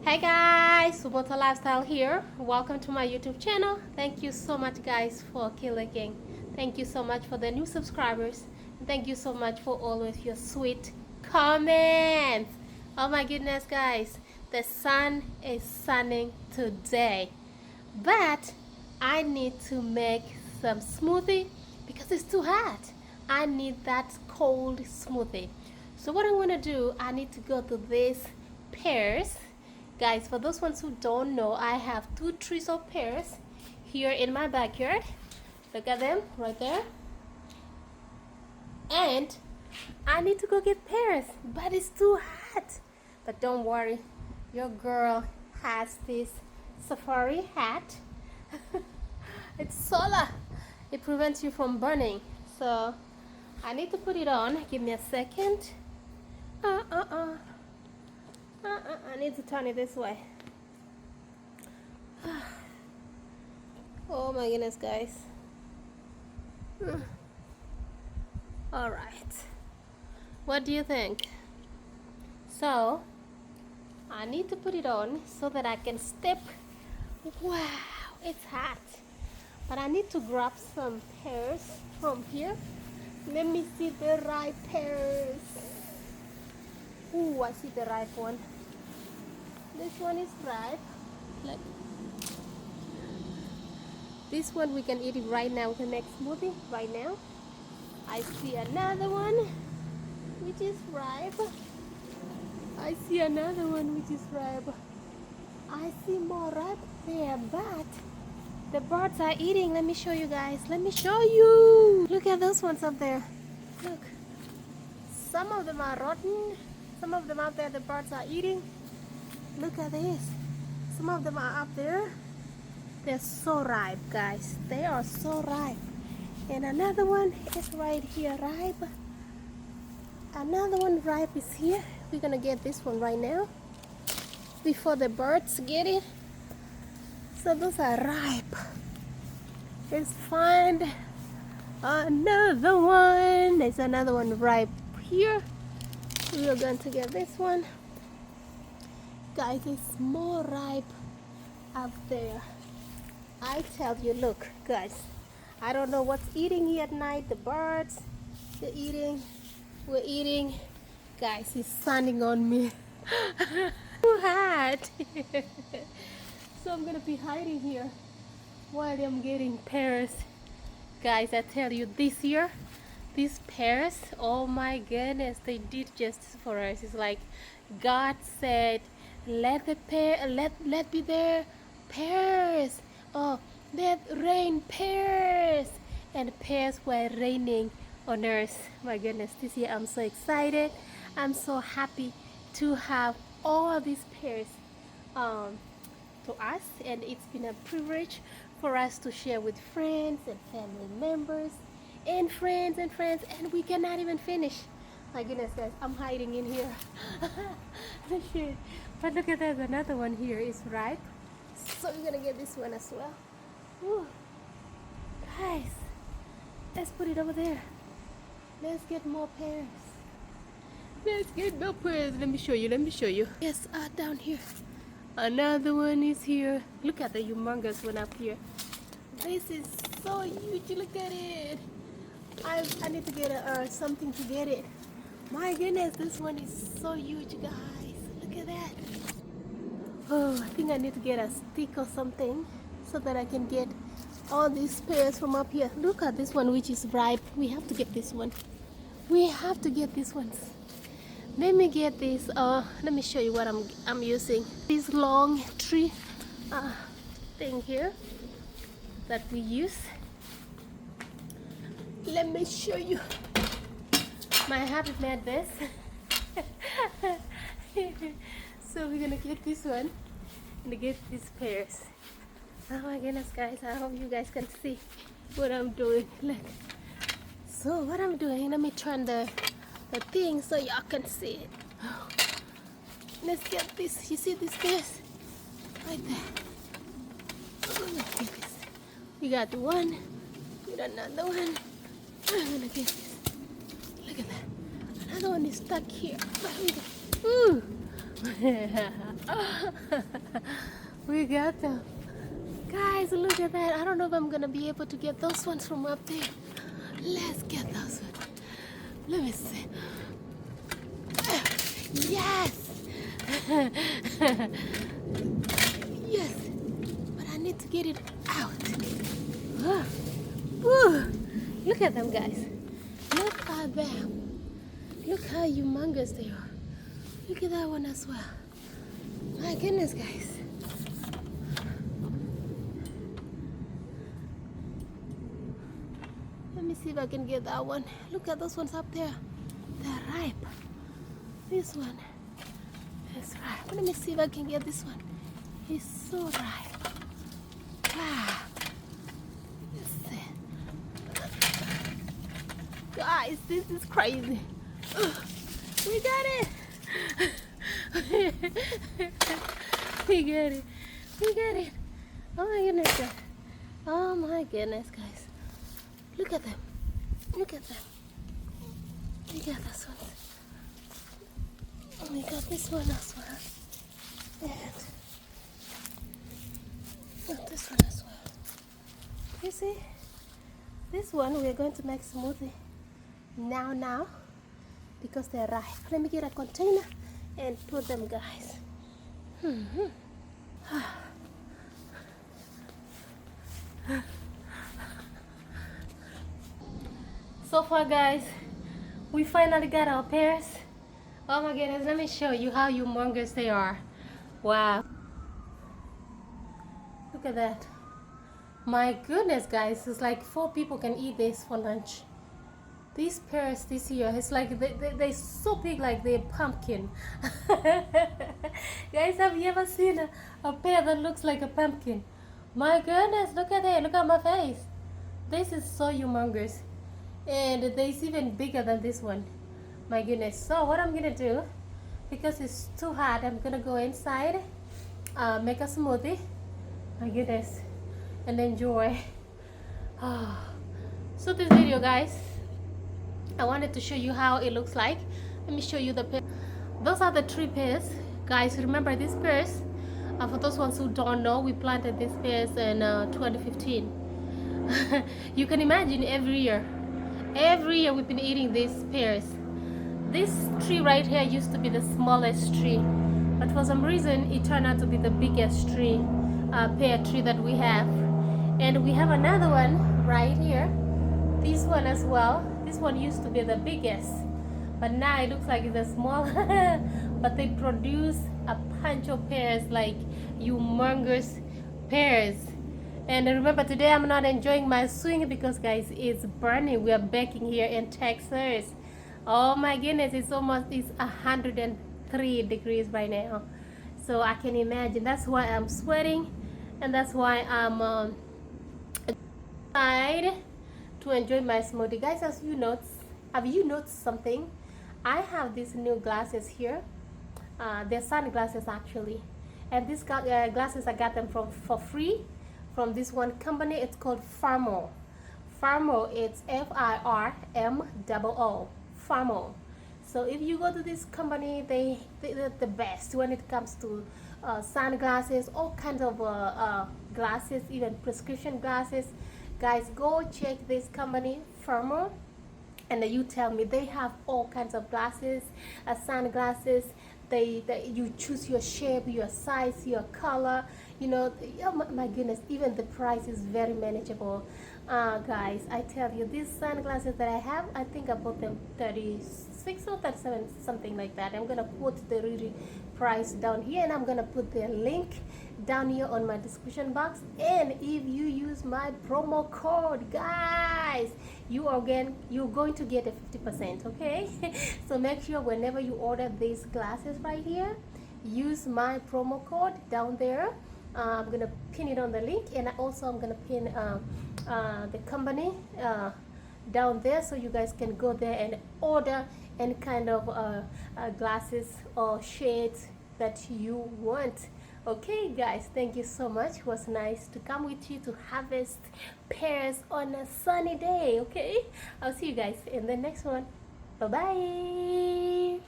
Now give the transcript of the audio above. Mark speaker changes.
Speaker 1: Hey guys, Subota Lifestyle here. Welcome to my YouTube channel. Thank you so much guys for clicking. Thank you so much for the new subscribers. And thank you so much for always your sweet comments. Oh my goodness guys, the sun is sunning today. But I need to make some smoothie because it's too hot. I need that cold smoothie. So what I'm gonna do, I need to go to this Pears. Guys, for those ones who don't know, I have 2 trees of pears here in my backyard. Look at them right there. And I need to go get pears, but it's too hot. But don't worry, your girl has this safari hat. It's solar. It prevents you from burning. So I need to put it on. Give me a second. I need to turn it this way. Oh my goodness, guys. All right. What do you think? So I need to put it on so that I can step. Wow, it's hot. But I need to grab some pears from here. Let me see the ripe pears. Ooh, I see the ripe one. This one is ripe. Look. This one we can eat it right now. We can make smoothie right now. I see another one which is ripe. I see another one which is ripe. I see more ripe there, but the birds are eating. Let me show you guys. Let me show you. Look at those ones up there. Look. Some of them are rotten. Some of them out there the birds are eating. Look at this. Some of them are up there. They're so ripe, guys. They are so ripe. And another one is right here, ripe. Another one ripe is here. We're gonna get this one right now before the birds get it. So those are ripe. Let's find another one. There's another one ripe here. We are going to get this one. Guys, it's more ripe up there. I tell you, look, guys. I don't know what's eating here at night. The birds, they're eating. We're eating. Guys, it's sunning on me. Too hot. So I'm gonna be hiding here while I'm getting pears. Guys, I tell you, this year, these pears, oh my goodness, they did justice for us. It's like God said, let be there pears. Oh, let rain pears. And pears were raining on earth. My goodness, this year I'm so excited. I'm so happy to have all these pears to us, and it's been a privilege for us to share with friends and family members and friends, and we cannot even finish. My goodness, guys, I'm hiding in here. But look at that, another one here is ripe, so we're gonna get this one as well. Ooh. Guys, let's put it over there. Let's get more pears. Let's get more pears. Let me show you. Yes, down here. Another one is here. Look at the humongous one up here. This is so huge. Look at it. I need to get something to get it. My goodness, this one is so huge, guys. Look at that. Oh, I think I need to get a stick or something so that I can get all these pears from up here. Look at this one which is ripe. We have to get this one. We have to get these ones. Let me get this. Let me show you what I'm using. This long tree thing here that we use. Let me show you. My habit made this. So we're gonna get this one and get these pears. Oh my goodness, guys! I hope you guys can see what I'm doing. Look. So what I'm doing? Let me turn the thing so y'all can see it. Let's get this. You see this pears? Right there. Oh, let's get this. We got one. We got another one. I'm gonna get this. Look at that. Another one is stuck here. But we got, ooh, We got them. Guys, look at that. I don't know if I'm gonna be able to get those ones from up there. Let's get those ones. Let me see. Yes! Yes! But I need to get it out. Woo. Look at them, guys. Look at them. Look how humongous they are. Look at that one as well. My goodness, guys. Let me see if I can get that one. Look at those ones up there. They're ripe. This one is ripe. Let me see if I can get this one. It's so ripe. Wow. Let's see. Guys, this is crazy. We got it. We got it. We got it. Oh my goodness, guys. Oh my goodness, guys. Look at them. Look at them. We got this one. We got this one as well. And this one as well. You see? This one we're going to make smoothie now because they're ripe. Let me get a container and put them, guys. So far, guys, we finally got our pears. Oh my goodness, let me show you how humongous they are. Wow. Look at that. My goodness, guys, it's like 4 people can eat this for lunch. These pears this year, it's like they're so big, like they're pumpkin. Guys, have you ever seen a pear that looks like a pumpkin? My goodness, look at it. Look at my face. This is so humongous. And it's even bigger than this one. My goodness. So what I'm gonna do, because it's too hot, I'm gonna go inside, make a smoothie. My goodness. And enjoy. So this video, guys, I wanted to show you how it looks like. Let me show you the pears. Those are the 3 pears. Guys, remember these pears? For those ones who don't know, we planted these pears in 2015. You can imagine every year we've been eating these pears. This tree right here used to be the smallest tree, but for some reason it turned out to be the biggest tree, pear tree that we have. And we have another one right here, this one as well. This one used to be the biggest, but now it looks like it's a small but they produce a bunch of pears, like humongous pears. And remember, today I'm not enjoying my swing because, guys, it's burning. We are baking here in Texas. Oh my goodness, it's 103 degrees right now. So I can imagine. That's why I'm sweating, and that's why I'm outside to enjoy my smoothie. Guys, as you notice, have you noticed something? I have these new glasses here. They're sunglasses actually, and these glasses I got them for free from this one company. It's called Farmo. Farmo, it's F-I-R-M-O-O. Farmo. So if you go to this company, they're the best when it comes to sunglasses, all kinds of glasses, even prescription glasses. Guys, go check this company, Farmo, and you tell me. They have all kinds of glasses, sunglasses. You choose your shape, your size, your color. You know, oh my goodness, even the price is very manageable. Guys, I tell you, these sunglasses that I have, I think I bought them 36 or 37, something like that. I'm gonna put the really price down here, and I'm gonna put the link down here on my description box. And if you use my promo code, guys, you're going to get a 50%. Okay. So make sure whenever you order these glasses right here, use my promo code down there. I'm gonna pin it on the link, and also I'm gonna pin the company down there, so you guys can go there and order any kind of glasses or shades that you want. Okay guys, thank you so much. It was nice to come with you to harvest pears on a sunny day. Okay, I'll see you guys in the next one. Bye bye.